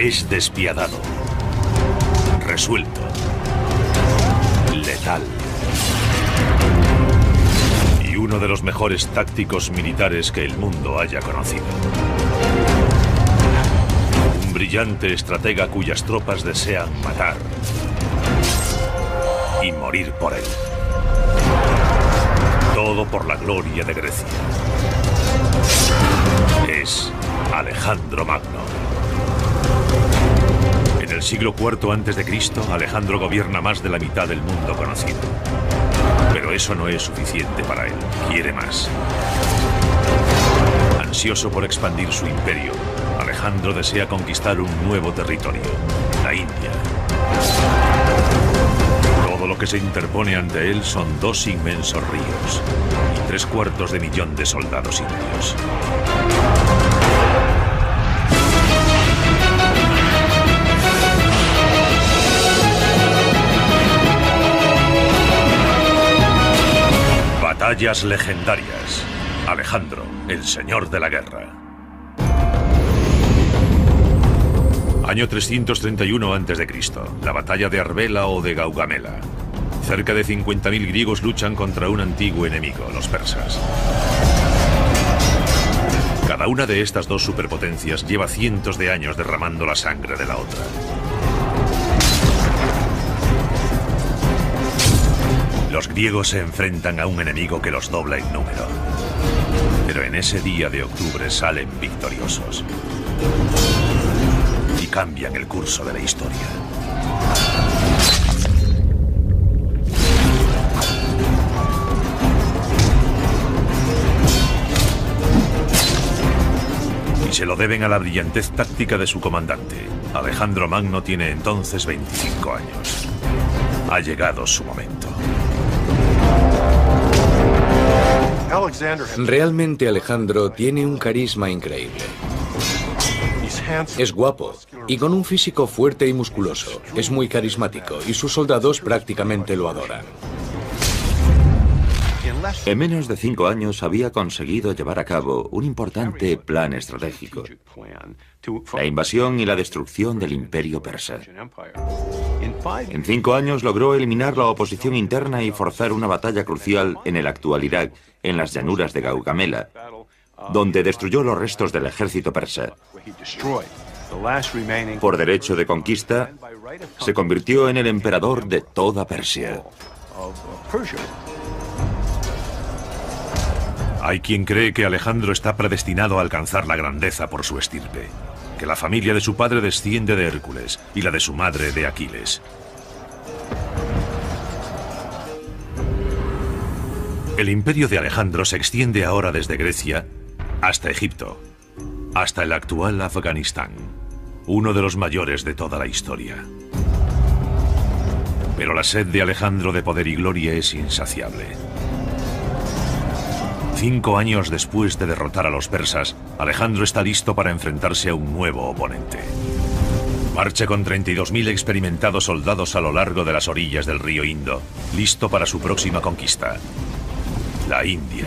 Es despiadado, resuelto, letal y uno de los mejores tácticos militares que el mundo haya conocido. Un brillante estratega cuyas tropas desean matar y morir por él. Todo por la gloria de Grecia. Es Alejandro Magno. En el siglo IV a.C., Alejandro gobierna más de la mitad del mundo conocido. Pero eso no es suficiente para él. Quiere más. Ansioso por expandir su imperio, Alejandro desea conquistar un nuevo territorio, la India. Todo lo que se interpone ante él son 2 inmensos ríos y 750.000 de soldados indios. Batallas legendarias. Alejandro, el señor de la guerra. Año 331 a.C., la batalla de Arbela o de Gaugamela. Cerca de 50.000 griegos luchan contra un antiguo enemigo, los persas. Cada una de estas 2 superpotencias lleva cientos de años derramando la sangre de la otra. Los griegos se enfrentan a un enemigo que los dobla en número. Pero en ese día de octubre salen victoriosos. Y cambian el curso de la historia. Y se lo deben a la brillantez táctica de su comandante. Alejandro Magno tiene entonces 25 años. Ha llegado su momento. Realmente Alejandro tiene un carisma increíble. Es guapo y con un físico fuerte y musculoso. Es muy carismático y sus soldados prácticamente lo adoran. En menos de 5 años había conseguido llevar a cabo un importante plan estratégico: la invasión y la destrucción del imperio persa. En 5 años logró eliminar la oposición interna y forzar una batalla crucial en el actual Irak, en las llanuras de Gaugamela, donde destruyó los restos del ejército persa. Por derecho de conquista, se convirtió en el emperador de toda Persia. Hay quien cree que Alejandro está predestinado a alcanzar la grandeza por su estirpe, que la familia de su padre desciende de Hércules y la de su madre de Aquiles. El imperio de Alejandro se extiende ahora desde Grecia hasta Egipto, hasta el actual Afganistán, uno de los mayores de toda la historia. Pero la sed de Alejandro de poder y gloria es insaciable. 5 años después de derrotar a los persas, Alejandro está listo para enfrentarse a un nuevo oponente. Marcha con 32.000 experimentados soldados a lo largo de las orillas del río Indo, listo para su próxima conquista, la India.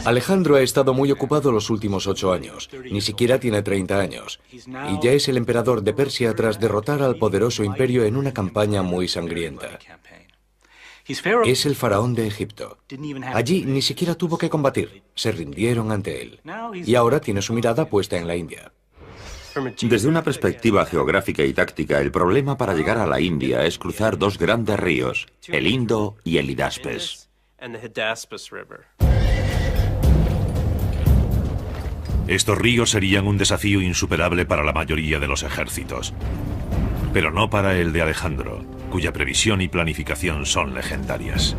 Alejandro ha estado muy ocupado los últimos 8 años. Ni siquiera tiene 30 años. Y ya es el emperador de Persia tras derrotar al poderoso imperio en una campaña muy sangrienta. Es el faraón de Egipto. Allí ni siquiera tuvo que combatir. Se rindieron ante él. Y ahora tiene su mirada puesta en la India. Desde una perspectiva geográfica y táctica, el problema para llegar a la India es cruzar 2 grandes ríos, el Indo y el Hidaspes. Estos ríos serían un desafío insuperable para la mayoría de los ejércitos, pero no para el de Alejandro, cuya previsión y planificación son legendarias.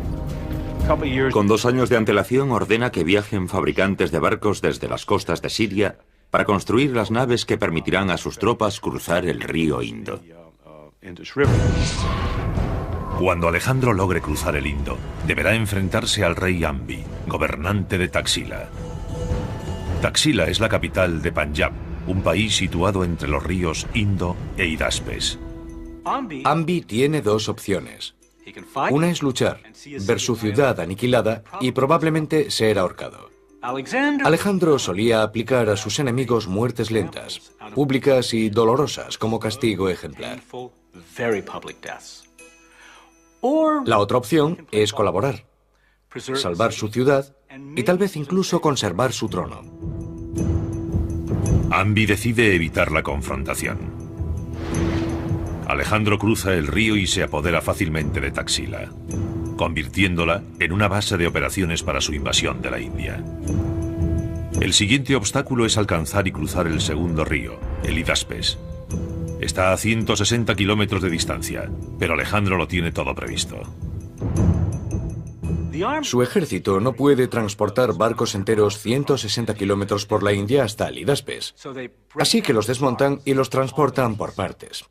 Con 2 años de antelación ordena que viajen fabricantes de barcos desde las costas de Siria para construir las naves que permitirán a sus tropas cruzar el río Indo. Cuando Alejandro logre cruzar el Indo, deberá enfrentarse al rey Ambi, gobernante de Taxila. Taxila es la capital de Panjab, un país situado entre los ríos Indo e Hidaspes. Ambi tiene 2 opciones. Una es luchar, ver su ciudad aniquilada y probablemente ser ahorcado. Alejandro solía aplicar a sus enemigos muertes lentas, públicas y dolorosas como castigo ejemplar. La otra opción es colaborar, salvar su ciudad y tal vez incluso conservar su trono. Ambi decide evitar la confrontación. Alejandro cruza el río y se apodera fácilmente de Taxila, convirtiéndola en una base de operaciones para su invasión de la India. El siguiente obstáculo es alcanzar y cruzar el segundo río, el Hidaspes. Está a 160 kilómetros de distancia, pero Alejandro lo tiene todo previsto. Su ejército no puede transportar barcos enteros 160 kilómetros por la India hasta el Hidaspes, así que los desmontan y los transportan por partes.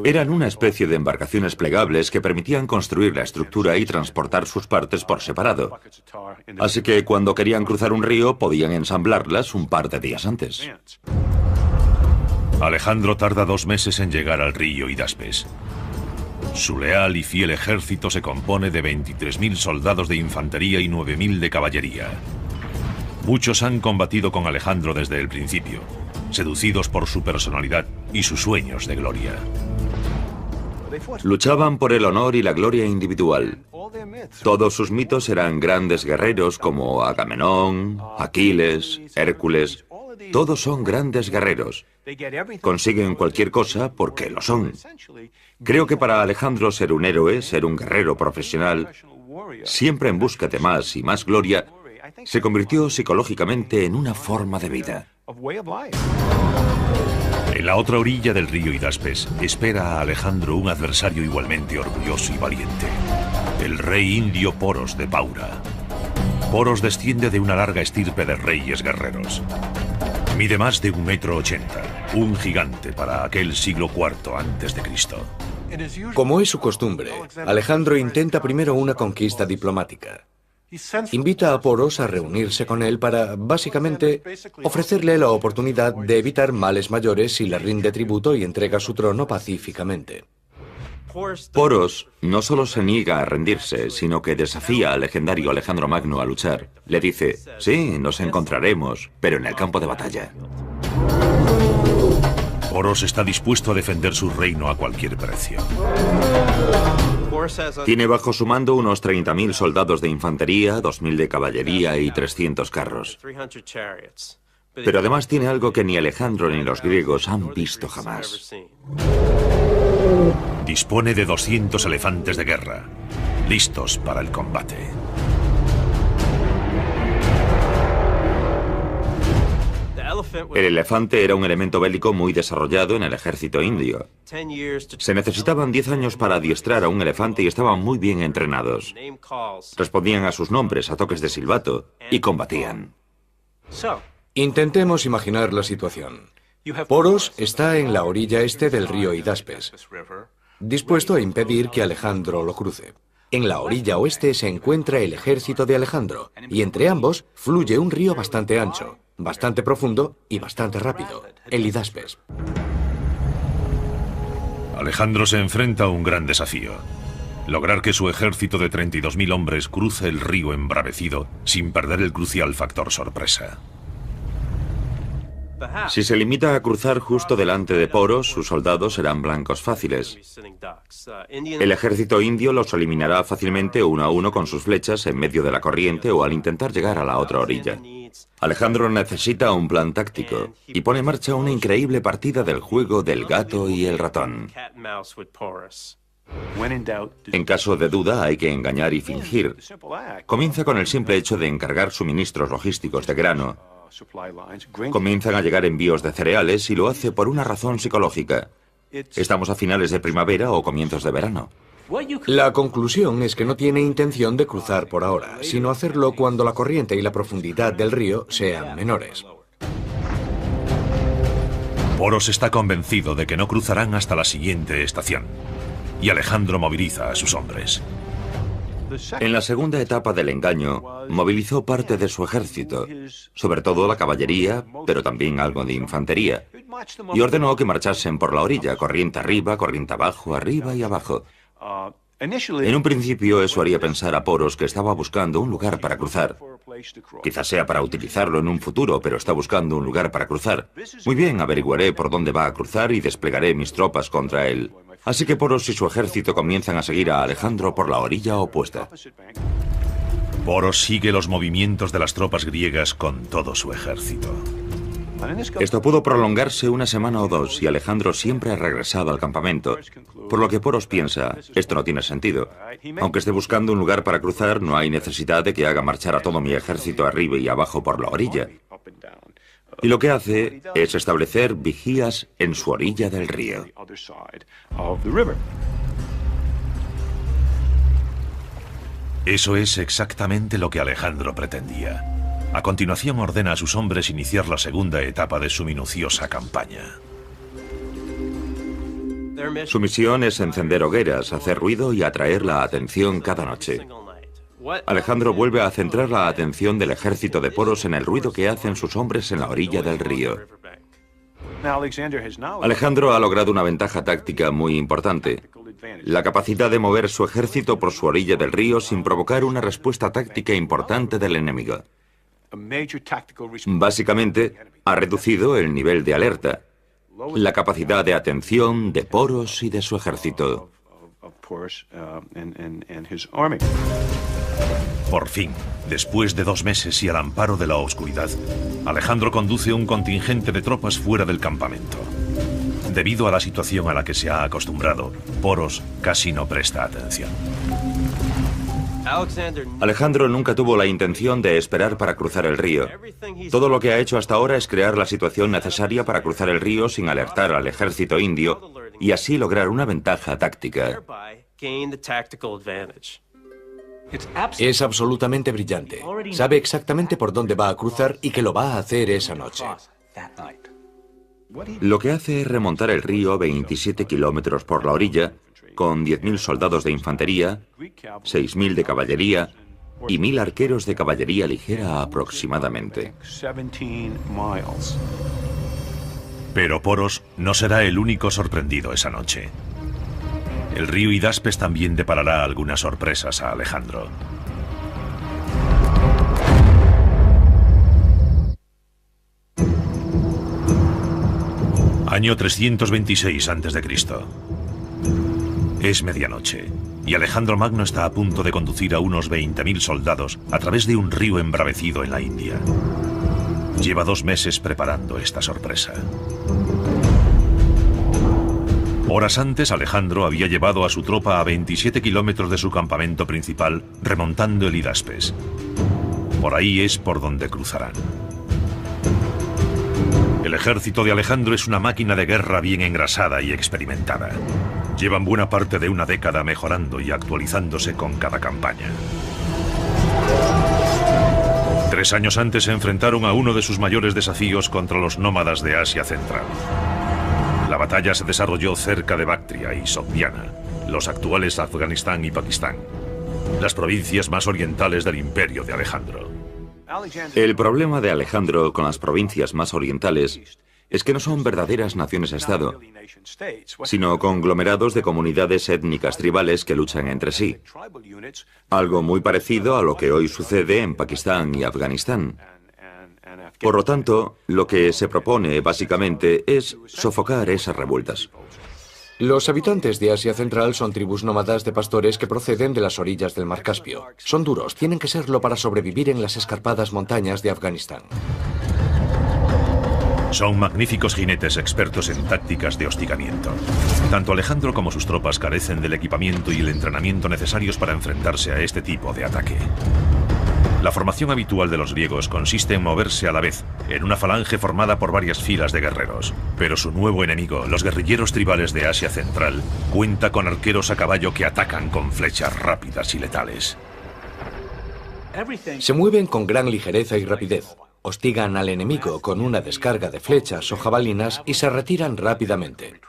Eran una especie de embarcaciones plegables que permitían construir la estructura y transportar sus partes por separado. Así que cuando querían cruzar un río podían ensamblarlas un par de días antes. Alejandro tarda 2 meses en llegar al río Hidaspes. Su leal y fiel ejército se compone de 23.000 soldados de infantería y 9.000 de caballería. Muchos han combatido con Alejandro desde el principio, seducidos por su personalidad y sus sueños de gloria. Luchaban por el honor y la gloria individual. Todos sus mitos eran grandes guerreros como Agamenón, Aquiles, Hércules. Todos son grandes guerreros. Consiguen cualquier cosa porque lo son. Creo que para Alejandro ser un héroe, ser un guerrero profesional, siempre en busca de más y más gloria, se convirtió psicológicamente en una forma de vida. En la otra orilla del río Hidaspes espera a Alejandro un adversario igualmente orgulloso y valiente, el rey indio Poros de Paura. Poros desciende de una larga estirpe de reyes guerreros. Mide más de 1,80 m, un gigante para aquel siglo IV a.C. Como es su costumbre, Alejandro intenta primero una conquista diplomática. Invita a Poros a reunirse con él para, básicamente, ofrecerle la oportunidad de evitar males mayores si le rinde tributo y entrega su trono pacíficamente. Poros no solo se niega a rendirse, sino que desafía al legendario Alejandro Magno a luchar. Le dice, sí, nos encontraremos, pero en el campo de batalla. Poros está dispuesto a defender su reino a cualquier precio. Tiene bajo su mando unos 30.000 soldados de infantería, 2.000 de caballería y 300 carros. Pero además tiene algo que ni Alejandro ni los griegos han visto jamás. Dispone de 200 elefantes de guerra, listos para el combate. El elefante era un elemento bélico muy desarrollado en el ejército indio. Se necesitaban 10 años para adiestrar a un elefante y estaban muy bien entrenados. Respondían a sus nombres a toques de silbato y combatían. Intentemos imaginar la situación. Poros está en la orilla este del río Hidaspes, dispuesto a impedir que Alejandro lo cruce. En la orilla oeste se encuentra el ejército de Alejandro, y entre ambos fluye un río bastante ancho, bastante profundo y bastante rápido, el Hidaspes. Alejandro se enfrenta a un gran desafío: lograr que su ejército de 32.000 hombres cruce el río embravecido sin perder el crucial factor sorpresa. Si se limita a cruzar justo delante de Poros, sus soldados serán blancos fáciles. El ejército indio los eliminará fácilmente uno a uno con sus flechas en medio de la corriente o al intentar llegar a la otra orilla. Alejandro necesita un plan táctico y pone en marcha una increíble partida del juego del gato y el ratón. En caso de duda hay que engañar y fingir. Comienza con el simple hecho de encargar suministros logísticos de grano. Comienzan a llegar envíos de cereales y lo hace por una razón psicológica. Estamos a finales de primavera o comienzos de verano. La conclusión es que no tiene intención de cruzar por ahora, sino hacerlo cuando la corriente y la profundidad del río sean menores. Poros está convencido de que no cruzarán hasta la siguiente estación, y Alejandro moviliza a sus hombres. En la segunda etapa del engaño, movilizó parte de su ejército, sobre todo la caballería, pero también algo de infantería, y ordenó que marchasen por la orilla, corriente arriba, corriente abajo, arriba y abajo. En un principio eso haría pensar a Poros que estaba buscando un lugar para cruzar, Quizás sea para utilizarlo en un futuro, pero está buscando un lugar para cruzar. Muy bien, averiguaré por dónde va a cruzar y desplegaré mis tropas contra él. Así que Poros y su ejército comienzan a seguir a Alejandro por la orilla opuesta. Poros sigue los movimientos de las tropas griegas con todo su ejército. Esto pudo prolongarse una semana o dos y Alejandro siempre regresaba al campamento, por lo que Poros piensa, esto no tiene sentido. Aunque esté buscando un lugar para cruzar, no hay necesidad de que haga marchar a todo mi ejército arriba y abajo por la orilla. Y lo que hace es establecer vigías en su orilla del río. Eso es exactamente lo que Alejandro pretendía. A continuación ordena a sus hombres iniciar la segunda etapa de su minuciosa campaña. Su misión es encender hogueras, hacer ruido y atraer la atención cada noche. Alejandro vuelve a centrar la atención del ejército de Poros en el ruido que hacen sus hombres en la orilla del río. Alejandro ha logrado una ventaja táctica muy importante: la capacidad de mover su ejército por su orilla del río sin provocar una respuesta táctica importante del enemigo. Básicamente, ha reducido el nivel de alerta, la capacidad de atención de Poros y de su ejército. Por fin, después de 2 meses y al amparo de la oscuridad, Alejandro conduce un contingente de tropas fuera del campamento. Debido a la situación a la que se ha acostumbrado, Poros casi no presta atención. Alejandro nunca tuvo la intención de esperar para cruzar el río. Todo lo que ha hecho hasta ahora es crear la situación necesaria para cruzar el río sin alertar al ejército indio y así lograr una ventaja táctica. Es absolutamente brillante. Sabe exactamente por dónde va a cruzar y que lo va a hacer esa noche. Lo que hace es remontar el río 27 kilómetros por la orilla, con 10.000 soldados de infantería, 6.000 de caballería y 1.000 arqueros de caballería ligera aproximadamente. Pero Poros no será el único sorprendido esa noche. El río Hidaspes también deparará algunas sorpresas a Alejandro. Año 326 a.C. Es medianoche, y Alejandro Magno está a punto de conducir a unos 20.000 soldados a través de un río embravecido en la India. Lleva 2 meses preparando esta sorpresa. Horas antes, Alejandro había llevado a su tropa a 27 kilómetros de su campamento principal, remontando el Hidaspes. Por ahí es por donde cruzarán. El ejército de Alejandro es una máquina de guerra bien engrasada y experimentada. Llevan buena parte de una década mejorando y actualizándose con cada campaña. 3 años antes se enfrentaron a uno de sus mayores desafíos contra los nómadas de Asia Central. La batalla se desarrolló cerca de Bactria y Sogdiana, los actuales Afganistán y Pakistán, las provincias más orientales del imperio de Alejandro. El problema de Alejandro con las provincias más orientales es que no son verdaderas naciones-estado, sino conglomerados de comunidades étnicas tribales que luchan entre sí. Algo muy parecido a lo que hoy sucede en Pakistán y Afganistán. Por lo tanto, lo que se propone básicamente es sofocar esas revueltas. Los habitantes de Asia Central son tribus nómadas de pastores que proceden de las orillas del Mar Caspio. Son duros, tienen que serlo para sobrevivir en las escarpadas montañas de Afganistán. Son magníficos jinetes expertos en tácticas de hostigamiento. Tanto Alejandro como sus tropas carecen del equipamiento y el entrenamiento necesarios para enfrentarse a este tipo de ataque. La formación habitual de los griegos consiste en moverse a la vez, en una falange formada por varias filas de guerreros. Pero su nuevo enemigo, los guerrilleros tribales de Asia Central, cuenta con arqueros a caballo que atacan con flechas rápidas y letales. Se mueven con gran ligereza y rapidez. Hostigan al enemigo con una descarga de flechas o jabalinas y se retiran rápidamente.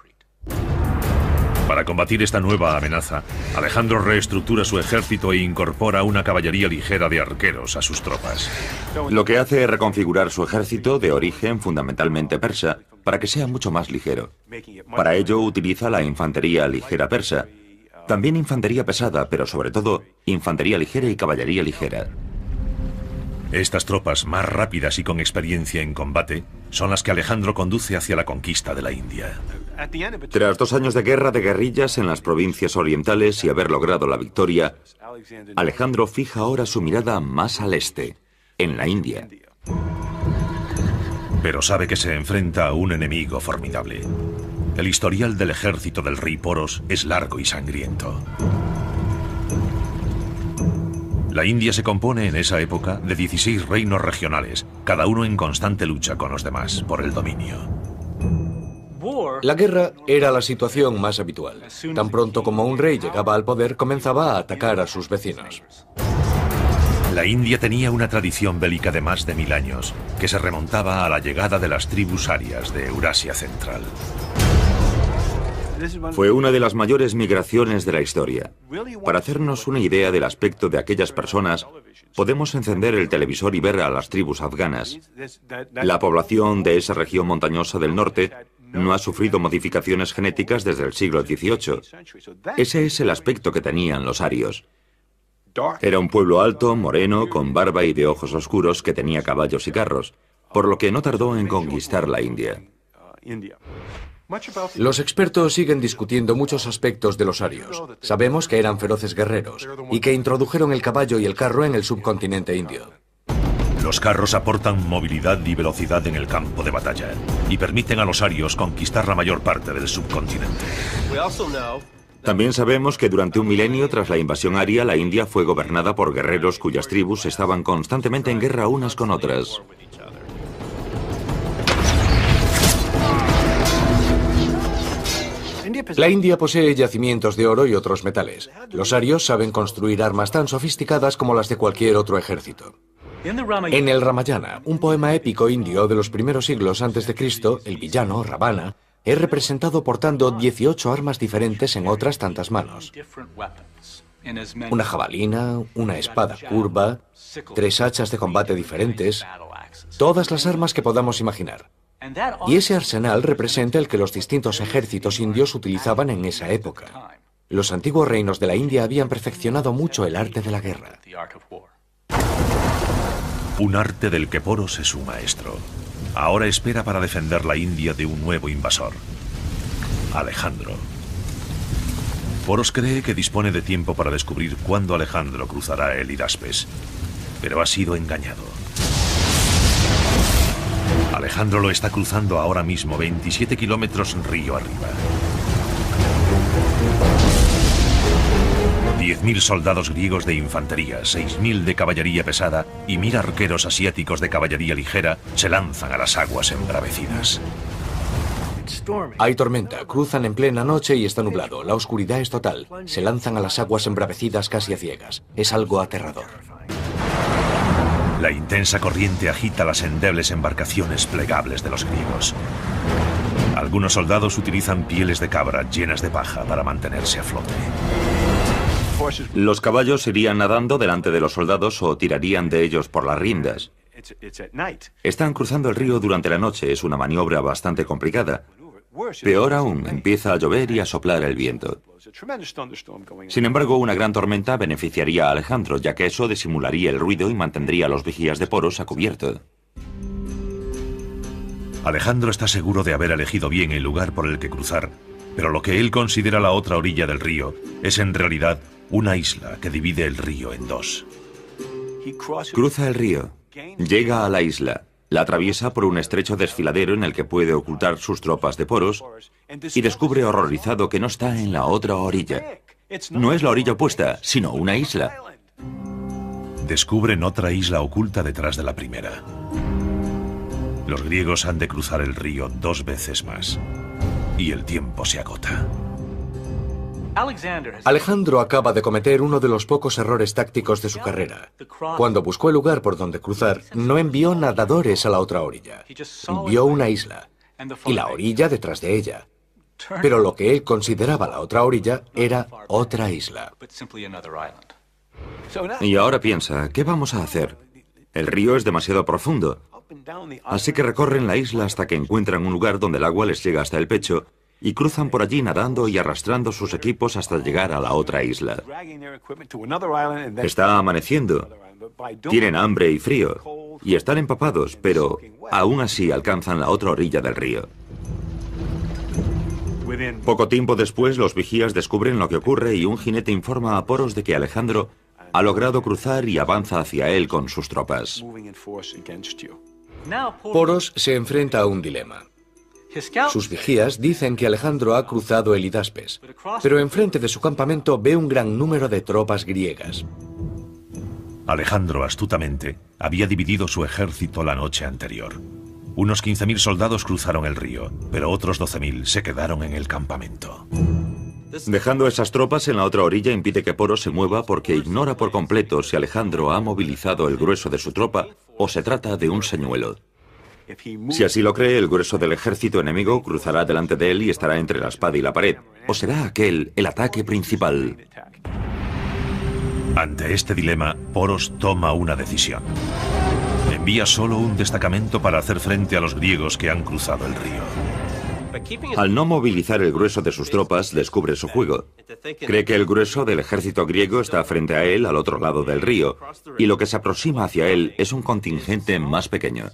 Para combatir esta nueva amenaza, Alejandro reestructura su ejército e incorpora una caballería ligera de arqueros a sus tropas. Lo que hace es reconfigurar su ejército de origen fundamentalmente persa para que sea mucho más ligero. Para ello utiliza la infantería ligera persa, también infantería pesada, pero sobre todo infantería ligera y caballería ligera. Estas tropas, más rápidas y con experiencia en combate, son las que Alejandro conduce hacia la conquista de la India. Tras 2 años de guerra de guerrillas en las provincias orientales y haber logrado la victoria, Alejandro fija ahora su mirada más al este, en la India. Pero sabe que se enfrenta a un enemigo formidable. El historial del ejército del rey Poros es largo y sangriento. La India se compone en esa época de 16 reinos regionales, cada uno en constante lucha con los demás por el dominio. La guerra era la situación más habitual. Tan pronto como un rey llegaba al poder, comenzaba a atacar a sus vecinos. La India tenía una tradición bélica de más de 1000 años, que se remontaba a la llegada de las tribus arias de Eurasia Central. Fue una de las mayores migraciones de la historia. Para hacernos una idea del aspecto de aquellas personas, podemos encender el televisor y ver a las tribus afganas. La población de esa región montañosa del norte no ha sufrido modificaciones genéticas desde el siglo XVIII. Ese es el aspecto que tenían los arios. Era un pueblo alto, moreno, con barba y de ojos oscuros que tenía caballos y carros, por lo que no tardó en conquistar la India. Los expertos siguen discutiendo muchos aspectos de los arios. Sabemos que eran feroces guerreros y que introdujeron el caballo y el carro en el subcontinente indio. Los carros aportan movilidad y velocidad en el campo de batalla y permiten a los arios conquistar la mayor parte del subcontinente. También sabemos que durante un milenio tras la invasión aria, la India fue gobernada por guerreros cuyas tribus estaban constantemente en guerra unas con otras. La India posee yacimientos de oro y otros metales. Los arios saben construir armas tan sofisticadas como las de cualquier otro ejército. En el Ramayana, un poema épico indio de los primeros siglos antes de Cristo, el villano, Ravana, es representado portando 18 armas diferentes en otras tantas manos. Una jabalina, una espada curva, 3 hachas de combate diferentes, todas las armas que podamos imaginar. Y ese arsenal representa el que los distintos ejércitos indios utilizaban en esa época. Los antiguos reinos de la India habían perfeccionado mucho el arte de la guerra. Un arte del que Poros es un maestro. Ahora espera para defender la India de un nuevo invasor, Alejandro. Poros cree que dispone de tiempo para descubrir cuándo Alejandro cruzará el Hidaspes, pero ha sido engañado. Alejandro lo está cruzando ahora mismo 27 kilómetros río arriba. 10.000 soldados griegos de infantería, 6.000 de caballería pesada y 1.000 arqueros asiáticos de caballería ligera se lanzan a las aguas embravecidas. Hay tormenta, cruzan en plena noche y está nublado. La oscuridad es total. Se lanzan a las aguas embravecidas casi a ciegas. Es algo aterrador. La intensa corriente agita las endebles embarcaciones plegables de los griegos. Algunos soldados utilizan pieles de cabra llenas de paja para mantenerse a flote. Los caballos irían nadando delante de los soldados o tirarían de ellos por las riendas. Están cruzando el río durante la noche, es una maniobra bastante complicada. Peor aún, empieza a llover y a soplar el viento. Sin embargo, una gran tormenta beneficiaría a Alejandro, ya que eso disimularía el ruido y mantendría a los vigías de Poros a cubierto. Alejandro está seguro de haber elegido bien el lugar por el que cruzar, pero lo que él considera la otra orilla del río es en realidad una isla que divide el río en dos. Cruza el río, llega a la isla, la atraviesa por un estrecho desfiladero en el que puede ocultar sus tropas de Poros y descubre horrorizado que no está en la otra orilla. No es la orilla opuesta, sino una isla. Descubren otra isla oculta detrás de la primera. Los griegos han de cruzar el río 2 veces más y el tiempo se agota. Alejandro acaba de cometer uno de los pocos errores tácticos de su carrera. Cuando buscó el lugar por donde cruzar, no envió nadadores a la otra orilla. Vio una isla y la orilla detrás de ella. Pero lo que él consideraba la otra orilla era otra isla. Y ahora piensa, ¿qué vamos a hacer? El río es demasiado profundo. Así que recorren la isla hasta que encuentran un lugar donde el agua les llega hasta el pecho y cruzan por allí nadando y arrastrando sus equipos hasta llegar a la otra isla. Está amaneciendo Tienen hambre y frío, y están empapados, pero aún así alcanzan la otra orilla del río. Poco tiempo después, los vigías descubren lo que ocurre y un jinete informa a Poros de que Alejandro ha logrado cruzar y avanza hacia él con sus tropas. Poros se enfrenta a un dilema. Sus vigías dicen que Alejandro ha cruzado el Hidaspes, pero enfrente de su campamento ve un gran número de tropas griegas. Alejandro, astutamente, había dividido su ejército la noche anterior. Unos 15.000 soldados cruzaron el río, pero otros 12.000 se quedaron en el campamento. Dejando esas tropas en la otra orilla impide que Poros se mueva porque ignora por completo si Alejandro ha movilizado el grueso de su tropa o se trata de un señuelo. Si así lo cree, el grueso del ejército enemigo cruzará delante de él y estará entre la espada y la pared. ¿O será aquel el ataque principal? Ante este dilema, Poros toma una decisión. Envía solo un destacamento para hacer frente a los griegos que han cruzado el río. Al no movilizar el grueso de sus tropas, descubre su juego. Cree que el grueso del ejército griego está frente a él al otro lado del río, y lo que se aproxima hacia él es un contingente más pequeño.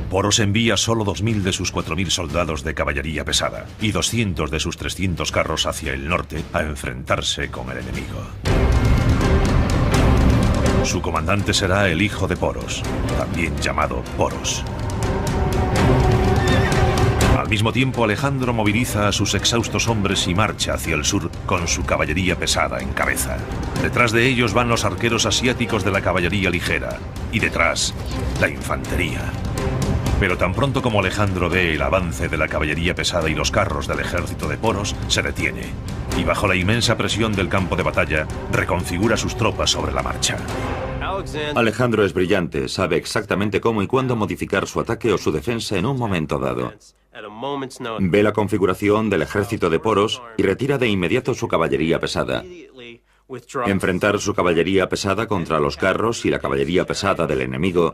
Poros envía solo 2.000 de sus 4.000 soldados de caballería pesada y 200 de sus 300 carros hacia el norte a enfrentarse con el enemigo. Su comandante será el hijo de Poros, también llamado Poros. Al mismo tiempo, Alejandro moviliza a sus exhaustos hombres y marcha hacia el sur con su caballería pesada en cabeza. Detrás de ellos van los arqueros asiáticos de la caballería ligera y detrás, la infantería. Pero tan pronto como Alejandro ve el avance de la caballería pesada y los carros del ejército de Poros, se detiene y bajo la inmensa presión del campo de batalla, reconfigura sus tropas sobre la marcha. Alejandro es brillante, sabe exactamente cómo y cuándo modificar su ataque o su defensa en un momento dado. Ve la configuración del ejército de Poros y retira de inmediato su caballería pesada. Enfrentar su caballería pesada contra los carros y la caballería pesada del enemigo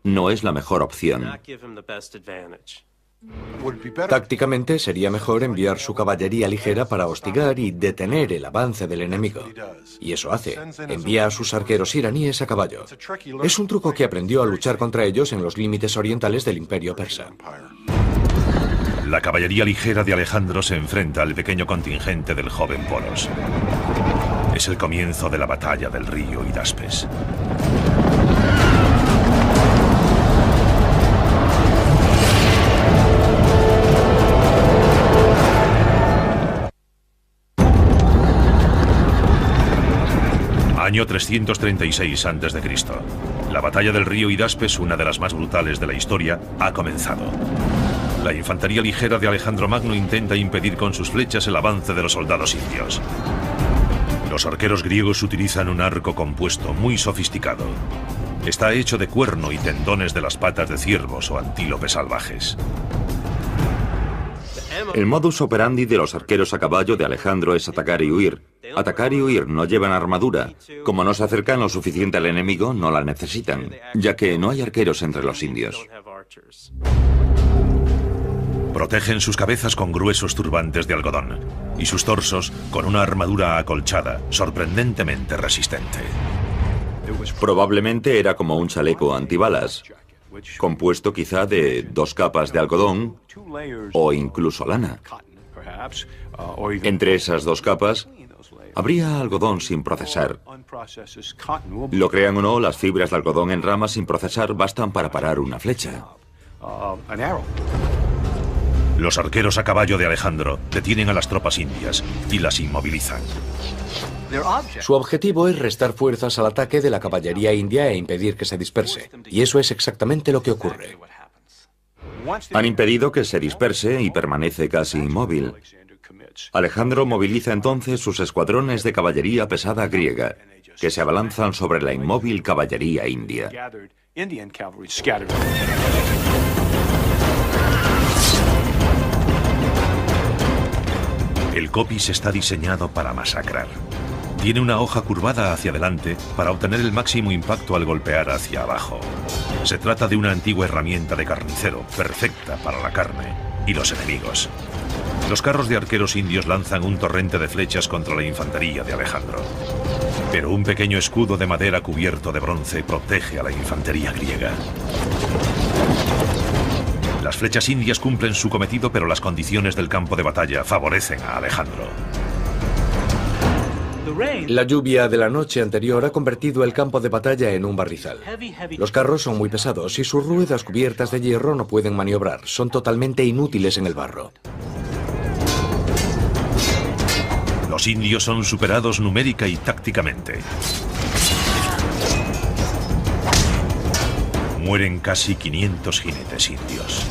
no es la mejor opción. Tácticamente sería mejor enviar su caballería ligera para hostigar y detener el avance del enemigo. Y eso hace. Envía a sus arqueros iraníes a caballo. Es un truco que aprendió a luchar contra ellos en los límites orientales del Imperio Persa. La caballería ligera de Alejandro se enfrenta al pequeño contingente del joven Poros. Es el comienzo de la batalla del río Hidaspes. Año 336 a.C. La batalla del río Hidaspes, una de las más brutales de la historia, ha comenzado. La infantería ligera de Alejandro Magno intenta impedir con sus flechas el avance de los soldados indios. Los arqueros griegos utilizan un arco compuesto muy sofisticado. Está hecho de cuerno y tendones de las patas de ciervos o antílopes salvajes. El modus operandi de los arqueros a caballo de Alejandro es atacar y huir. Atacar y huir, no llevan armadura. Como no se acercan lo suficiente al enemigo, no la necesitan, ya que no hay arqueros entre los indios. Protegen sus cabezas con gruesos turbantes de algodón y sus torsos con una armadura acolchada, sorprendentemente resistente. Probablemente era como un chaleco antibalas, compuesto quizá de 2 capas de algodón o incluso lana. Entre esas 2 capas habría algodón sin procesar. Lo crean o no, las fibras de algodón en ramas sin procesar bastan para parar una flecha. Los arqueros a caballo de Alejandro detienen a las tropas indias y las inmovilizan. Su objetivo es restar fuerzas al ataque de la caballería india e impedir que se disperse. Y eso es exactamente lo que ocurre. Han impedido que se disperse y permanece casi inmóvil. Alejandro moviliza entonces sus escuadrones de caballería pesada griega, que se abalanzan sobre la inmóvil caballería india. El copis está diseñado para masacrar. Tiene una hoja curvada hacia adelante para obtener el máximo impacto al golpear hacia abajo. Se trata de una antigua herramienta de carnicero, perfecta para la carne y los enemigos. Los carros de arqueros indios lanzan un torrente de flechas contra la infantería de Alejandro. Pero un pequeño escudo de madera cubierto de bronce protege a la infantería griega. Las flechas indias cumplen su cometido, pero las condiciones del campo de batalla favorecen a Alejandro. La lluvia de la noche anterior ha convertido el campo de batalla en un barrizal. Los carros son muy pesados y sus ruedas cubiertas de hierro no pueden maniobrar. Son totalmente inútiles en el barro. Los indios son superados numérica y tácticamente. Mueren casi 500 jinetes indios.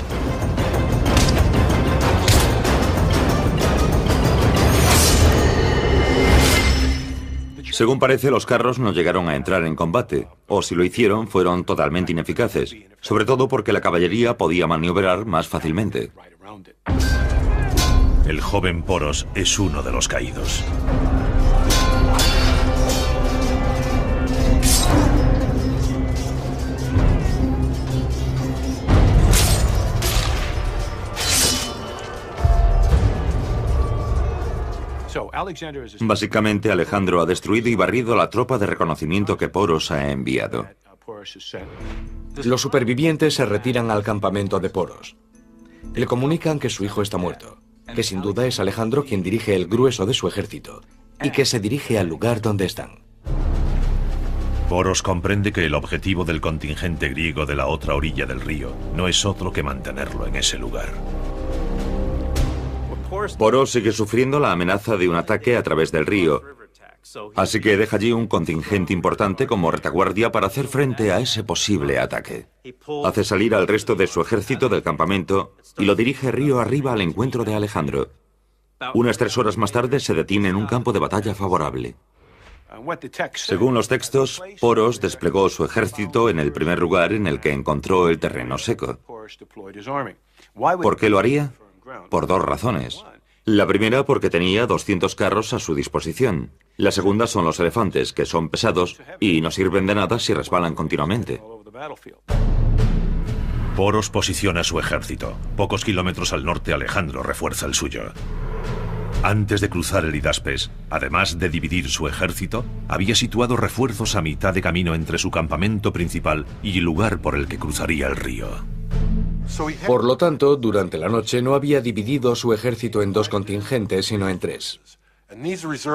Según parece, los carros no llegaron a entrar en combate, o si lo hicieron, fueron totalmente ineficaces, sobre todo porque la caballería podía maniobrar más fácilmente. El joven Poros es uno de los caídos. Básicamente, Alejandro ha destruido y barrido la tropa de reconocimiento que Poros ha enviado. Los supervivientes se retiran al campamento de Poros. Le comunican que su hijo está muerto, que sin duda es Alejandro quien dirige el grueso de su ejército y que se dirige al lugar donde están. Poros comprende que el objetivo del contingente griego de la otra orilla del río no es otro que mantenerlo en ese lugar. Poros sigue sufriendo la amenaza de un ataque a través del río, así que deja allí un contingente importante como retaguardia para hacer frente a ese posible ataque. Hace salir al resto de su ejército del campamento y lo dirige río arriba al encuentro de Alejandro. Unas 3 horas más tarde se detiene en un campo de batalla favorable. Según los textos, Poros desplegó su ejército en el primer lugar en el que encontró el terreno seco. ¿Por qué lo haría? Por 2 razones. La primera porque tenía 200 carros a su disposición. La segunda son los elefantes, que son pesados y no sirven de nada si resbalan continuamente. Poros posiciona su ejército. Pocos kilómetros al norte, Alejandro refuerza el suyo. Antes de cruzar el Hidaspes, además de dividir su ejército, había situado refuerzos a mitad de camino entre su campamento principal y el lugar por el que cruzaría el río. Por lo tanto, durante la noche no había dividido su ejército en 2 contingentes, sino en 3.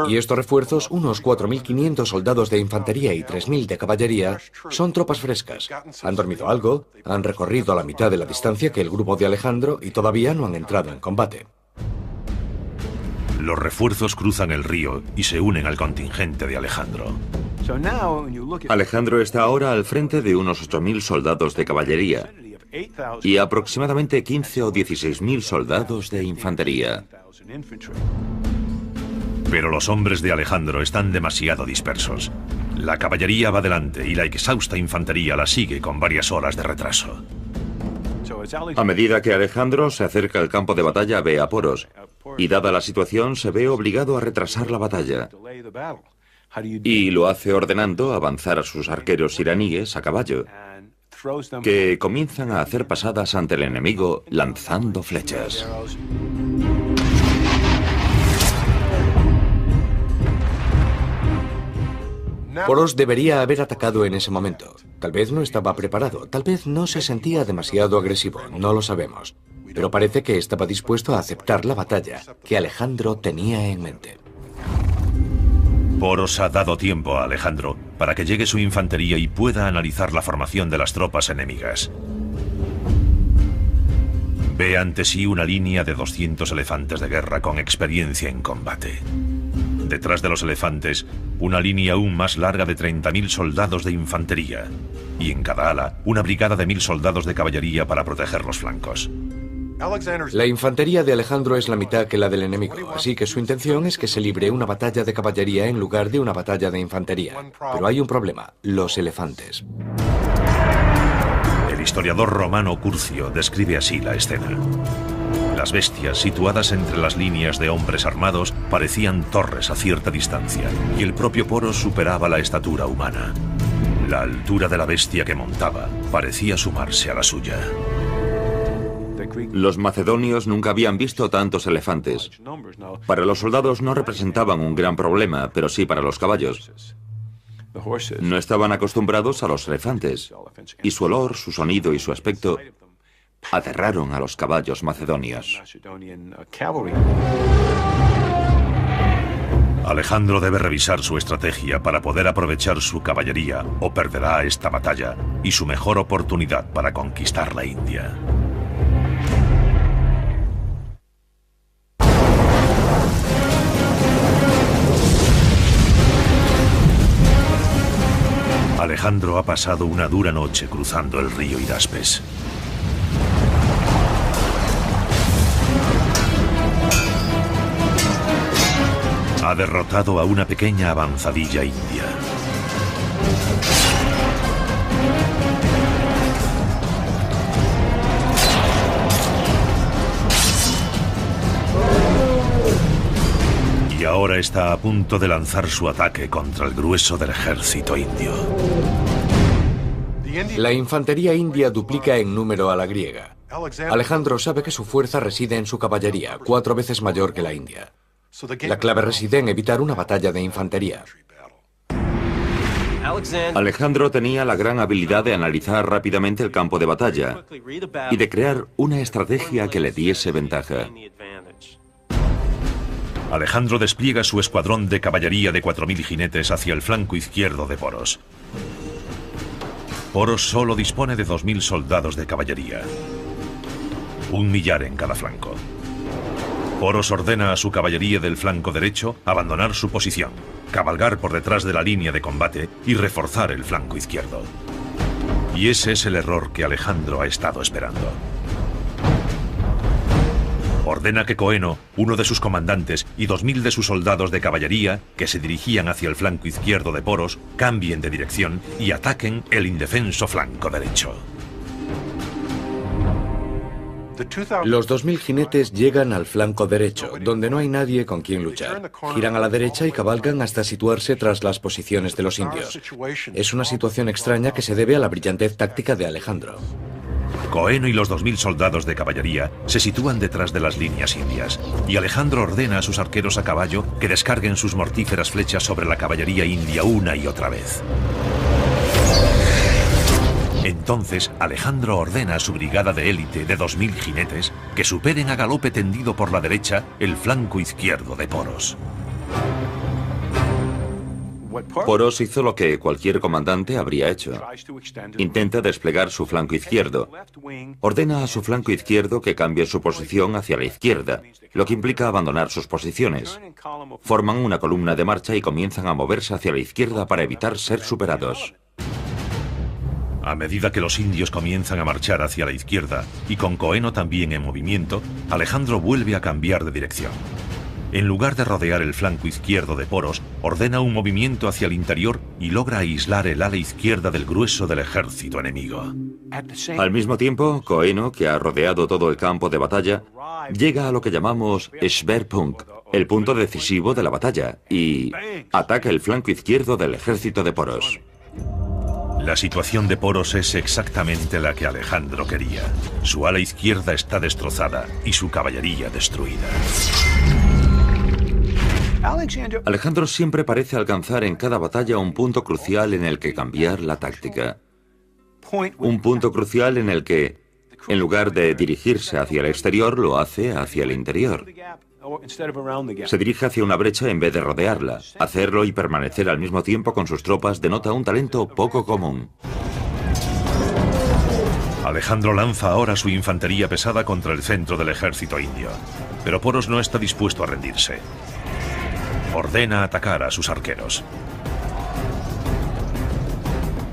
Y estos refuerzos, unos 4.500 soldados de infantería y 3.000 de caballería, son tropas frescas. Han dormido algo, han recorrido la mitad de la distancia que el grupo de Alejandro y todavía no han entrado en combate. Los refuerzos cruzan el río y se unen al contingente de Alejandro. Alejandro está ahora al frente de unos 8.000 soldados de caballería y aproximadamente 15 o 16.000 soldados de infantería. Pero los hombres de Alejandro están demasiado dispersos. La caballería va delante y la exhausta infantería la sigue con varias horas de retraso. A medida que Alejandro se acerca al campo de batalla, ve a Poros, y dada la situación, se ve obligado a retrasar la batalla. Y lo hace ordenando avanzar a sus arqueros iraníes a caballo, que comienzan a hacer pasadas ante el enemigo lanzando flechas. Poros debería haber atacado en ese momento. Tal vez no estaba preparado, tal vez no se sentía demasiado agresivo, no lo sabemos. Pero parece que estaba dispuesto a aceptar la batalla que Alejandro tenía en mente. Poros ha dado tiempo a Alejandro para que llegue su infantería y pueda analizar la formación de las tropas enemigas. Ve ante sí una línea de 200 elefantes de guerra con experiencia en combate. Detrás de los elefantes, una línea aún más larga de 30.000 soldados de infantería. Y en cada ala, una brigada de 1.000 soldados de caballería para proteger los flancos. La infantería de Alejandro es la mitad que la del enemigo, así que su intención es que se libre una batalla de caballería en lugar de una batalla de infantería. Pero hay un problema, los elefantes. El historiador romano Curcio describe así la escena. Las bestias, situadas entre las líneas de hombres armados, parecían torres a cierta distancia, y el propio Poros superaba la estatura humana. La altura de la bestia que montaba parecía sumarse a la suya. Los macedonios nunca habían visto tantos elefantes. Para los soldados no representaban un gran problema, pero sí para los caballos. No estaban acostumbrados a los elefantes, y su olor, su sonido y su aspecto aterraron a los caballos macedonios. Alejandro debe revisar su estrategia para poder aprovechar su caballería o perderá esta batalla y su mejor oportunidad para conquistar la India. Alejandro ha pasado una dura noche cruzando el río Hidaspes. Ha derrotado a una pequeña avanzadilla india. Y ahora está a punto de lanzar su ataque contra el grueso del ejército indio. La infantería india duplica en número a la griega. Alejandro sabe que su fuerza reside en su caballería, 4 veces mayor que la india. La clave reside en evitar una batalla de infantería. Alejandro tenía la gran habilidad de analizar rápidamente el campo de batalla y de crear una estrategia que le diese ventaja. Alejandro despliega su escuadrón de caballería de 4.000 jinetes hacia el flanco izquierdo de Poros. Poros solo dispone de 2.000 soldados de caballería, 1 millar en cada flanco. Poros ordena a su caballería del flanco derecho abandonar su posición, cabalgar por detrás de la línea de combate y reforzar el flanco izquierdo. Y ese es el error que Alejandro ha estado esperando. Ordena que Coeno, uno de sus comandantes y 2.000 de sus soldados de caballería que se dirigían hacia el flanco izquierdo de Poros, cambien de dirección y ataquen el indefenso flanco derecho. Los 2.000 jinetes llegan al flanco derecho, donde no hay nadie con quien luchar. Giran a la derecha y cabalgan hasta situarse tras las posiciones de los indios. Es una situación extraña que se debe a la brillantez táctica de Alejandro. Coeno y los 2.000 soldados de caballería se sitúan detrás de las líneas indias, y Alejandro ordena a sus arqueros a caballo que descarguen sus mortíferas flechas sobre la caballería india una y otra vez. Entonces, Alejandro ordena a su brigada de élite de 2.000 jinetes que superen a galope tendido por la derecha el flanco izquierdo de Poros. Poros hizo lo que cualquier comandante habría hecho. Intenta desplegar su flanco izquierdo. Ordena a su flanco izquierdo que cambie su posición hacia la izquierda, lo que implica abandonar sus posiciones. Forman una columna de marcha y comienzan a moverse hacia la izquierda para evitar ser superados. A medida que los indios comienzan a marchar hacia la izquierda, y con Coeno también en movimiento, Alejandro vuelve a cambiar de dirección. En lugar de rodear el flanco izquierdo de Poros, ordena un movimiento hacia el interior y logra aislar el ala izquierda del grueso del ejército enemigo. Al mismo tiempo, Coeno, que ha rodeado todo el campo de batalla, llega a lo que llamamos Schwerpunkt, el punto decisivo de la batalla, y ataca el flanco izquierdo del ejército de Poros. La situación de Poros es exactamente la que Alejandro quería. Su ala izquierda está destrozada y su caballería destruida. Alejandro siempre parece alcanzar en cada batalla un punto crucial en el que cambiar la táctica. Un punto crucial en el que, en lugar de dirigirse hacia el exterior, lo hace hacia el interior. Se dirige hacia una brecha en vez de rodearla. Hacerlo y permanecer al mismo tiempo con sus tropas denota un talento poco común. Alejandro lanza ahora su infantería pesada contra el centro del ejército indio, pero Poros no está dispuesto a rendirse. Ordena atacar a sus arqueros.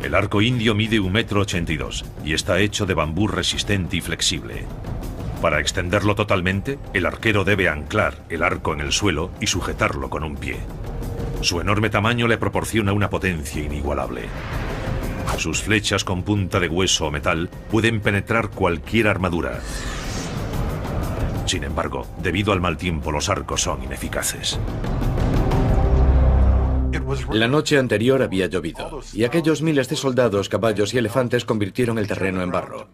El arco indio mide 1,82 m y está hecho de bambú resistente y flexible. Para extenderlo totalmente, el arquero debe anclar el arco en el suelo y sujetarlo con un pie. Su enorme tamaño le proporciona una potencia inigualable. Sus flechas con punta de hueso o metal pueden penetrar cualquier armadura. Sin embargo, debido al mal tiempo, los arcos son ineficaces. La noche anterior había llovido, y aquellos miles de soldados, caballos y elefantes convirtieron el terreno en barro.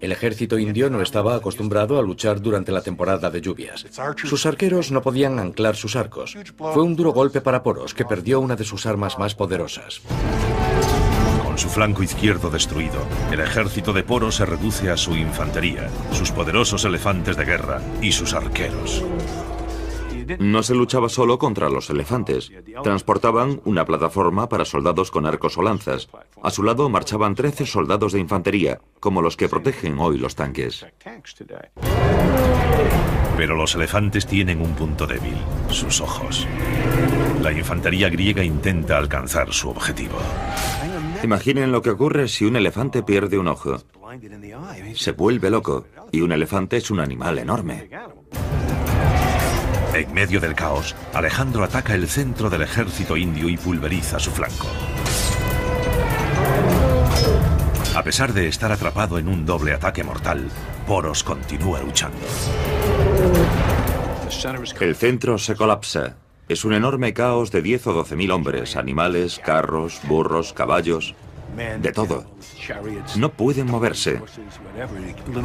El ejército indio no estaba acostumbrado a luchar durante la temporada de lluvias. Sus arqueros no podían anclar sus arcos. Fue un duro golpe para Poros, que perdió una de sus armas más poderosas. Con su flanco izquierdo destruido, el ejército de Poros se reduce a su infantería, sus poderosos elefantes de guerra y sus arqueros. No se luchaba solo contra los elefantes. Transportaban una plataforma para soldados con arcos o lanzas. A su lado marchaban 13 soldados de infantería, como los que protegen hoy los tanques. Pero los elefantes tienen un punto débil, sus ojos. La infantería griega intenta alcanzar su objetivo. Imaginen lo que ocurre si un elefante pierde un ojo. Se vuelve loco, y un elefante es un animal enorme. En medio del caos, Alejandro ataca el centro del ejército indio y pulveriza su flanco. A pesar de estar atrapado en un doble ataque mortal, Poros continúa luchando. El centro se colapsa. Es un enorme caos de 10 o 12.000 hombres, animales, carros, burros, caballos, de todo. No pueden moverse.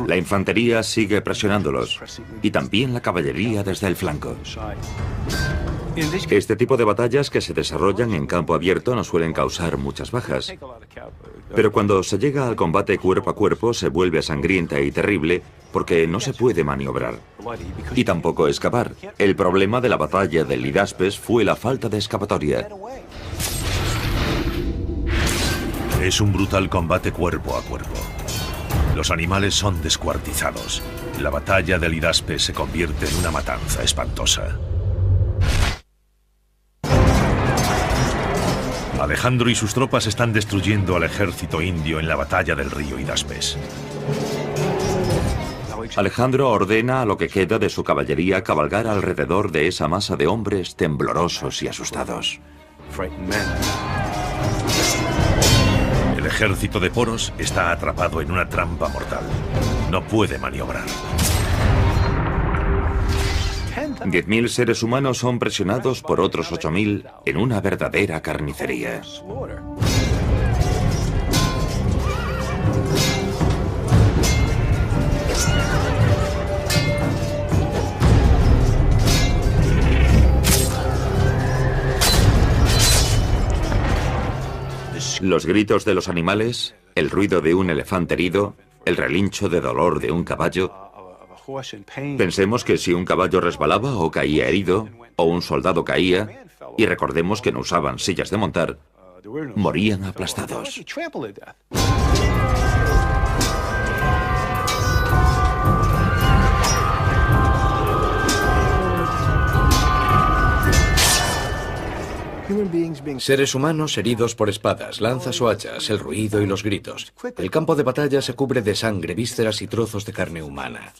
La infantería sigue presionándolos, y también la caballería desde el flanco. Este tipo de batallas que se desarrollan en campo abierto no suelen causar muchas bajas. Pero cuando se llega al combate cuerpo a cuerpo se vuelve sangrienta y terrible porque no se puede maniobrar. Y tampoco escapar. El problema de la batalla del Hidaspes fue la falta de escapatoria. Es un brutal combate cuerpo a cuerpo. Los animales son descuartizados. La batalla del Hidaspes se convierte en una matanza espantosa. Alejandro y sus tropas están destruyendo al ejército indio en la batalla del río Hidaspes. Alejandro ordena a lo que queda de su caballería cabalgar alrededor de esa masa de hombres temblorosos y asustados. El ejército de Poros está atrapado en una trampa mortal. No puede maniobrar. 10.000 seres humanos son presionados por otros 8.000 en una verdadera carnicería. Los gritos de los animales, el ruido de un elefante herido, el relincho de dolor de un caballo. Pensemos que si un caballo resbalaba o caía herido, o un soldado caía, y recordemos que no usaban sillas de montar, morían aplastados. Seres humanos heridos por espadas, lanzas o hachas, el ruido y los gritos. El campo de batalla se cubre de sangre, vísceras y trozos de carne humana.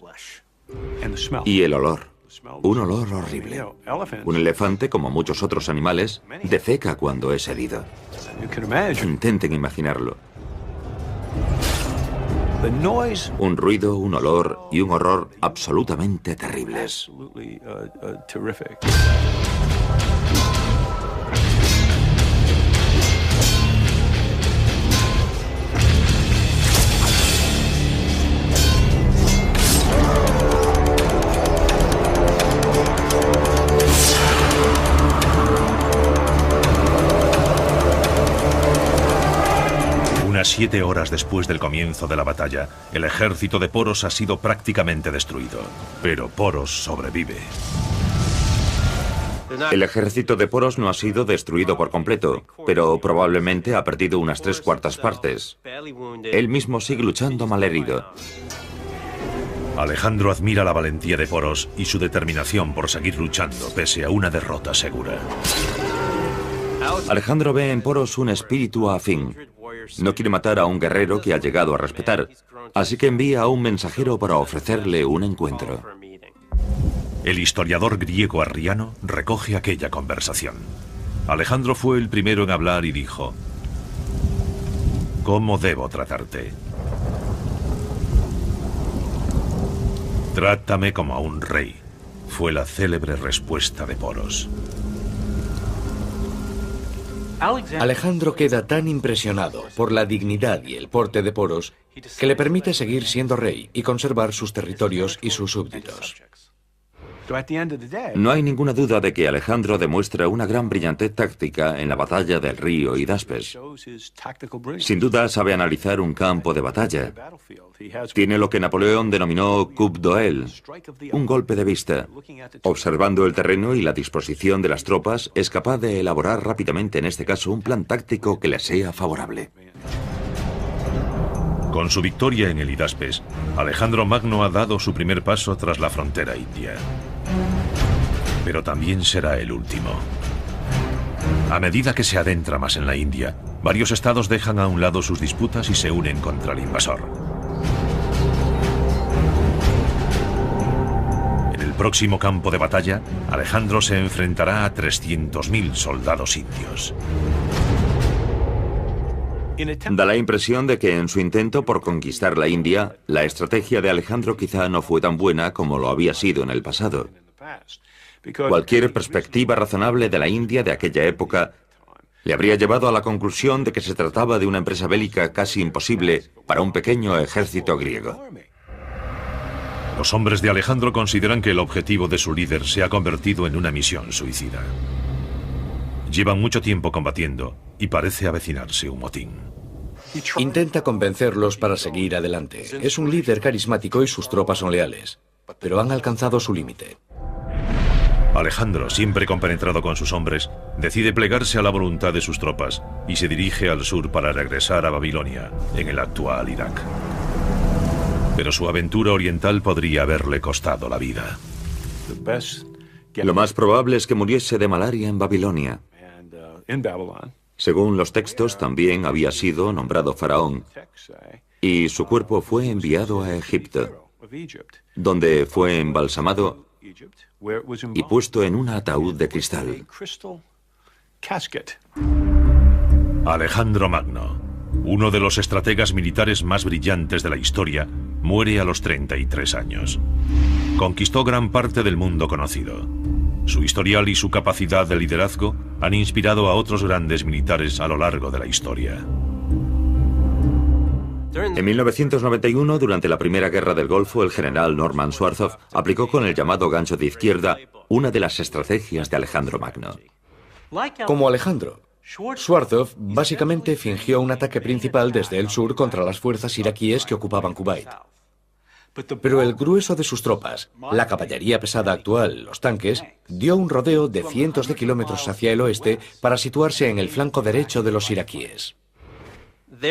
Y el olor. Un olor horrible. Un elefante, como muchos otros animales, defeca cuando es herido. Intenten imaginarlo. Un ruido, un olor y un horror absolutamente terribles. Unas 7 horas después del comienzo de la batalla, el ejército de Poros ha sido prácticamente destruido. Pero Poros sobrevive. El ejército de Poros no ha sido destruido por completo, pero probablemente ha perdido unas 3/4 partes. Él mismo sigue luchando malherido. Alejandro admira la valentía de Poros y su determinación por seguir luchando pese a una derrota segura. Alejandro ve en Poros un espíritu afín. No quiere matar a un guerrero que ha llegado a respetar, así que envía a un mensajero para ofrecerle un encuentro. El historiador griego Arriano recoge aquella conversación. Alejandro fue el primero en hablar y dijo: ¿Cómo debo tratarte? Trátame como a un rey, fue la célebre respuesta de Poros. Alejandro queda tan impresionado por la dignidad y el porte de Poros que le permite seguir siendo rey y conservar sus territorios y sus súbditos. No hay ninguna duda de que Alejandro demuestra una gran brillantez táctica en la batalla del río Hidaspes. Sin duda sabe analizar un campo de batalla. Tiene lo que Napoleón denominó coup d'oeil, un golpe de vista. Observando el terreno y la disposición de las tropas, es capaz de elaborar rápidamente, en este caso, un plan táctico que le sea favorable. Con su victoria en el Hidaspes, Alejandro Magno ha dado su primer paso tras la frontera india. Pero también será el último. A medida que se adentra más en la India, varios estados dejan a un lado sus disputas y se unen contra el invasor. En el próximo campo de batalla, Alejandro se enfrentará a 300.000 soldados indios. Da la impresión de que en su intento por conquistar la India, la estrategia de Alejandro quizá no fue tan buena como lo había sido en el pasado. Cualquier perspectiva razonable de la India de aquella época le habría llevado a la conclusión de que se trataba de una empresa bélica casi imposible para un pequeño ejército griego. Los hombres de Alejandro consideran que el objetivo de su líder se ha convertido en una misión suicida. Llevan mucho tiempo combatiendo y parece avecinarse un motín. Intenta convencerlos para seguir adelante. Es un líder carismático y sus tropas son leales, pero han alcanzado su límite. Alejandro, siempre compenetrado con sus hombres, decide plegarse a la voluntad de sus tropas y se dirige al sur para regresar a Babilonia, en el actual Irak. Pero su aventura oriental podría haberle costado la vida. Lo más probable es que muriese de malaria en Babilonia. Según los textos, también había sido nombrado faraón y su cuerpo fue enviado a Egipto, donde fue embalsamado y puesto en un ataúd de cristal. Alejandro Magno, uno de los estrategas militares más brillantes de la historia, muere a los 33 años. Conquistó gran parte del mundo conocido. Su historial y su capacidad de liderazgo han inspirado a otros grandes militares a lo largo de la historia. En 1991, durante la Primera Guerra del Golfo, el general Norman Schwarzkopf aplicó con el llamado gancho de izquierda una de las estrategias de Alejandro Magno. Como Alejandro, Schwarzkopf básicamente fingió un ataque principal desde el sur contra las fuerzas iraquíes que ocupaban Kuwait. Pero el grueso de sus tropas, la caballería pesada actual, los tanques, dio un rodeo de cientos de kilómetros hacia el oeste para situarse en el flanco derecho de los iraquíes.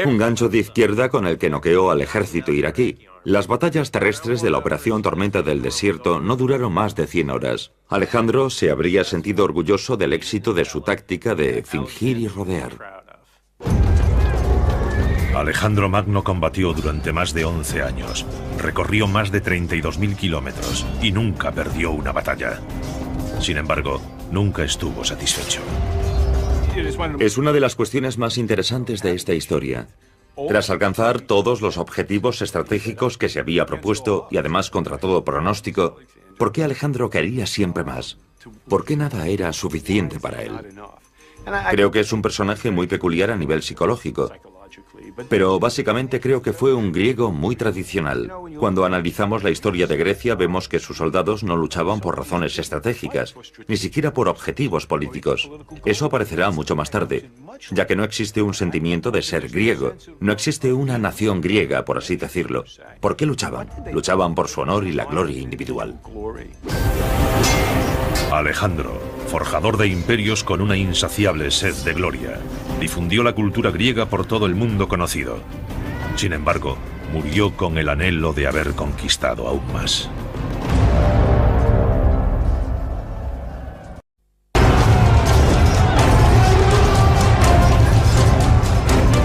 Un gancho de izquierda con el que noqueó al ejército iraquí. Las batallas terrestres de la Operación Tormenta del Desierto no duraron más de 100 horas. Alejandro se habría sentido orgulloso del éxito de su táctica de fingir y rodear. Alejandro Magno combatió durante más de 11 años, recorrió más de 32.000 kilómetros y nunca perdió una batalla. Sin embargo, nunca estuvo satisfecho. Es una de las cuestiones más interesantes de esta historia. Tras alcanzar todos los objetivos estratégicos que se había propuesto y además contra todo pronóstico, ¿por qué Alejandro quería siempre más? ¿Por qué nada era suficiente para él? Creo que es un personaje muy peculiar a nivel psicológico. Pero básicamente creo que fue un griego muy tradicional. Cuando analizamos la historia de Grecia vemos que sus soldados no luchaban por razones estratégicas, ni siquiera por objetivos políticos. Eso aparecerá mucho más tarde, ya que no existe un sentimiento de ser griego. No existe una nación griega, por así decirlo. ¿Por qué luchaban? Luchaban por su honor y la gloria individual. Alejandro, forjador de imperios con una insaciable sed de gloria, difundió la cultura griega por todo el mundo conocido. Sin embargo, murió con el anhelo de haber conquistado aún más.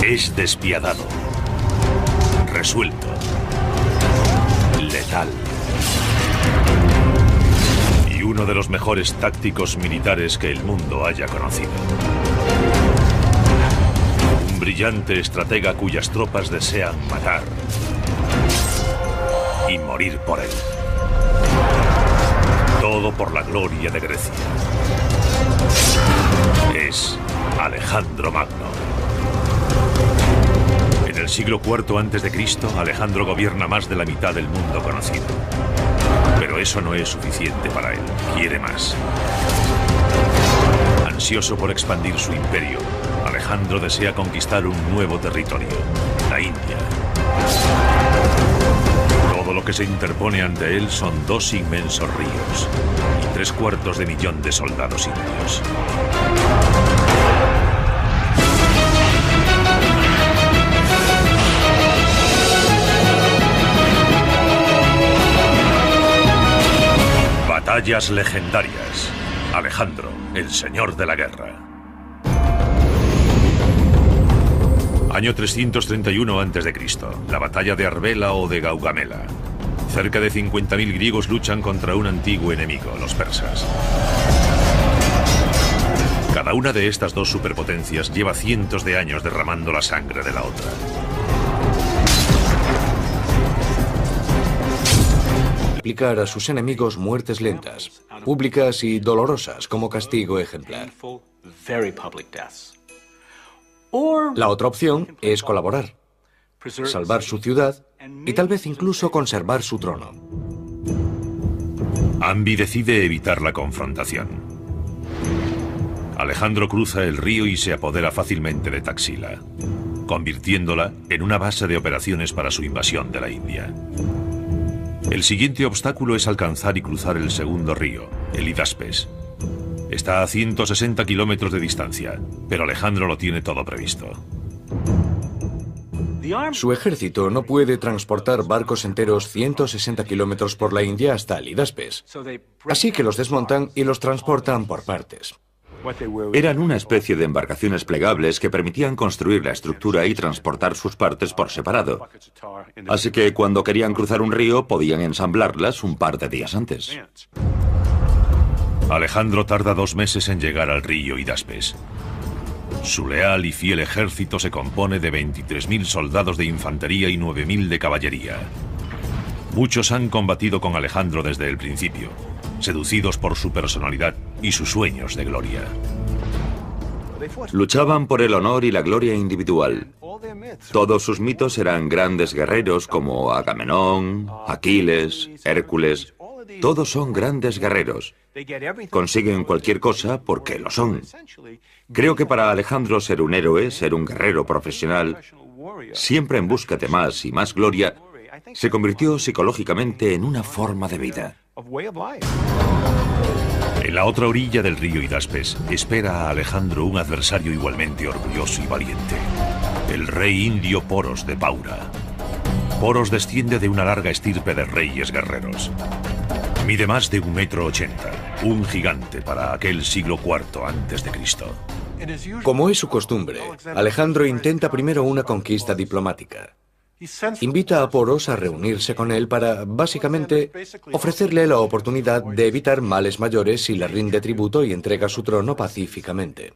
Es despiadado, resuelto, letal. Uno de los mejores tácticos militares que el mundo haya conocido. Un brillante estratega cuyas tropas desean matar y morir por él. Todo por la gloria de Grecia. Es Alejandro Magno. En el siglo IV a.C., Alejandro gobierna más de la mitad del mundo conocido. Pero eso no es suficiente para él. Quiere más. Ansioso por expandir su imperio, Alejandro desea conquistar un nuevo territorio, la India. Todo lo que se interpone ante él son 2 inmensos ríos y 750.000 de soldados indios. Batallas legendarias. Alejandro, el señor de la guerra. Año 331 a.C., la batalla de Arbela o de Gaugamela. Cerca de 50.000 griegos luchan contra un antiguo enemigo, los persas. Cada una de estas 2 superpotencias lleva cientos de años derramando la sangre de la otra. Aplicar a sus enemigos muertes lentas, públicas y dolorosas como castigo ejemplar. La otra opción es colaborar, salvar su ciudad y tal vez incluso conservar su trono. Ambi decide evitar la confrontación. Alejandro cruza el río y se apodera fácilmente de Taxila, convirtiéndola en una base de operaciones para su invasión de la India. El siguiente obstáculo es alcanzar y cruzar el segundo río, el Hidaspes. Está a 160 kilómetros de distancia, pero Alejandro lo tiene todo previsto. Su ejército no puede transportar barcos enteros 160 kilómetros por la India hasta el Hidaspes, así que los desmontan y los transportan por partes. Eran una especie de embarcaciones plegables que permitían construir la estructura y transportar sus partes por separado. Así que cuando querían cruzar un río, podían ensamblarlas un par de días antes. Alejandro tarda 2 meses en llegar al río Hidaspes. Su leal y fiel ejército se compone de 23.000 soldados de infantería y 9.000 de caballería. Muchos han combatido con Alejandro desde el principio, seducidos por su personalidad y sus sueños de gloria. Luchaban por el honor y la gloria individual. Todos sus mitos eran grandes guerreros como Agamenón, Aquiles, Hércules. Todos son grandes guerreros. Consiguen cualquier cosa porque lo son. Creo que para Alejandro ser un héroe, ser un guerrero profesional, siempre en busca de más y más gloria, se convirtió psicológicamente en una forma de vida. En la otra orilla del río Hidaspes espera a Alejandro un adversario igualmente orgulloso y valiente, el rey indio Poros de Paura. Poros desciende de una larga estirpe de reyes guerreros. Mide más de 1,80 m, un gigante para aquel siglo IV a.C. Como es su costumbre, Alejandro intenta primero una conquista diplomática. Invita a Poros a reunirse con él para, básicamente, ofrecerle la oportunidad de evitar males mayores si le rinde tributo y entrega su trono pacíficamente.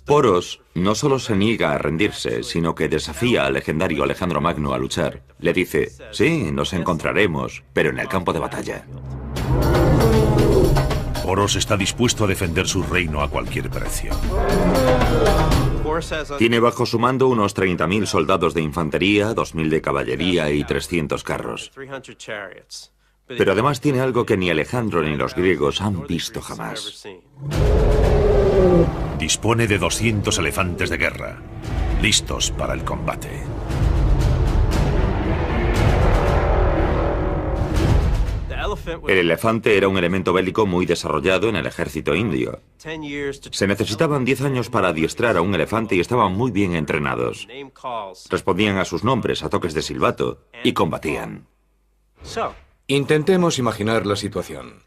Poros no solo se niega a rendirse, sino que desafía al legendario Alejandro Magno a luchar. Le dice, sí, nos encontraremos, pero en el campo de batalla. Poros está dispuesto a defender su reino a cualquier precio. Tiene bajo su mando unos 30.000 soldados de infantería, 2.000 de caballería y 300 carros. Pero además tiene algo que ni Alejandro ni los griegos han visto jamás. Dispone de 200 elefantes de guerra, listos para el combate. El elefante era un elemento bélico muy desarrollado en el ejército indio. Se necesitaban 10 años para adiestrar a un elefante y estaban muy bien entrenados. Respondían a sus nombres a toques de silbato y combatían. Intentemos imaginar la situación.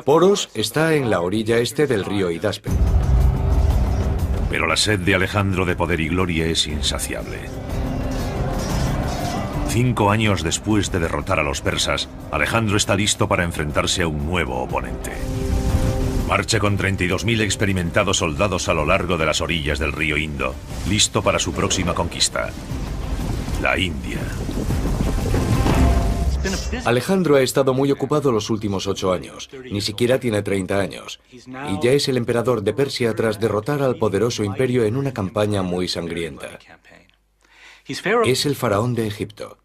Poros está en la orilla este del río Hidaspes. Pero la sed de Alejandro de poder y gloria es insaciable. 5 años después de derrotar a los persas, Alejandro está listo para enfrentarse a un nuevo oponente. Marcha con 32.000 experimentados soldados a lo largo de las orillas del río Indo, listo para su próxima conquista, la India. Alejandro ha estado muy ocupado los últimos 8 años. Ni siquiera tiene 30 años. Y ya es el emperador de Persia tras derrotar al poderoso imperio en una campaña muy sangrienta. Es el faraón de Egipto.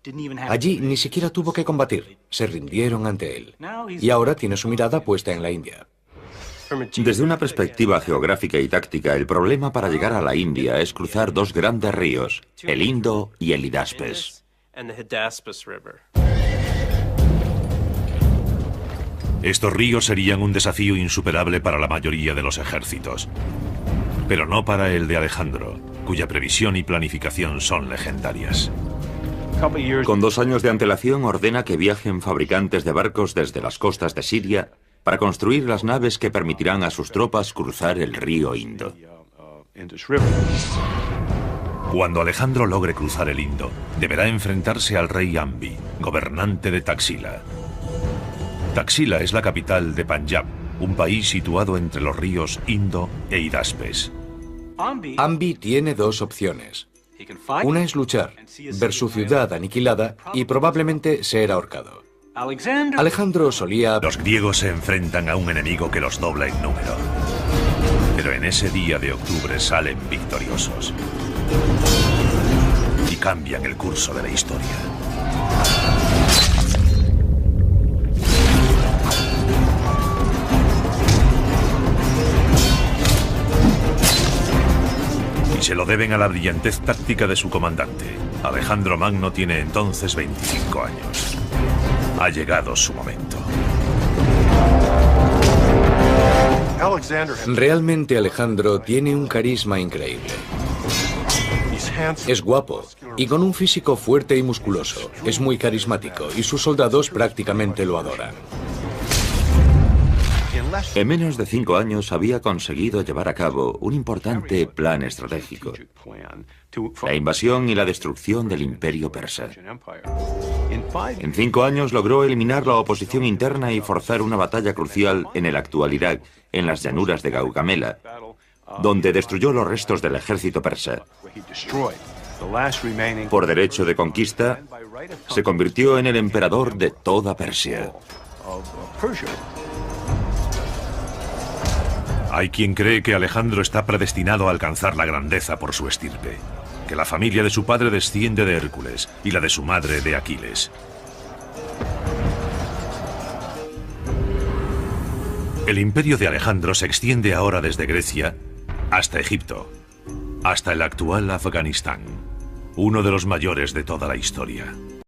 Allí ni siquiera tuvo que combatir. Se rindieron ante él. Y ahora tiene su mirada puesta en la India. Desde una perspectiva geográfica y táctica, el problema para llegar a la India es cruzar dos grandes ríos, el Indo y el Hidaspes. Estos ríos serían un desafío insuperable para la mayoría de los ejércitos. Pero no para el de Alejandro, cuya previsión y planificación son legendarias. Con 2 años de antelación ordena que viajen fabricantes de barcos desde las costas de Siria para construir las naves que permitirán a sus tropas cruzar el río Indo. Cuando Alejandro logre cruzar el Indo, deberá enfrentarse al rey Ambi, gobernante de Taxila. Taxila es la capital de Panjab, un país situado entre los ríos Indo e Hidaspes. Ambi tiene 2 opciones. Una es luchar, ver su ciudad aniquilada y probablemente ser ahorcado. Alejandro solía... Los griegos se enfrentan a un enemigo que los dobla en número. Pero en ese día de octubre salen victoriosos. Y cambian el curso de la historia. Y se lo deben a la brillantez táctica de su comandante. Alejandro Magno tiene entonces 25 años. Ha llegado su momento. Realmente Alejandro tiene un carisma increíble. Es guapo y con un físico fuerte y musculoso. Es muy carismático y sus soldados prácticamente lo adoran. En menos de 5 años había conseguido llevar a cabo un importante plan estratégico: la invasión y la destrucción del imperio persa. En 5 años logró eliminar la oposición interna y forzar una batalla crucial en el actual Irak, en las llanuras de Gaugamela, donde destruyó los restos del ejército persa. Por derecho de conquista, se convirtió en el emperador de toda Persia. Hay quien cree que Alejandro está predestinado a alcanzar la grandeza por su estirpe, que la familia de su padre desciende de Hércules y la de su madre de Aquiles. El imperio de Alejandro se extiende ahora desde Grecia hasta Egipto, hasta el actual Afganistán, uno de los mayores de toda la historia.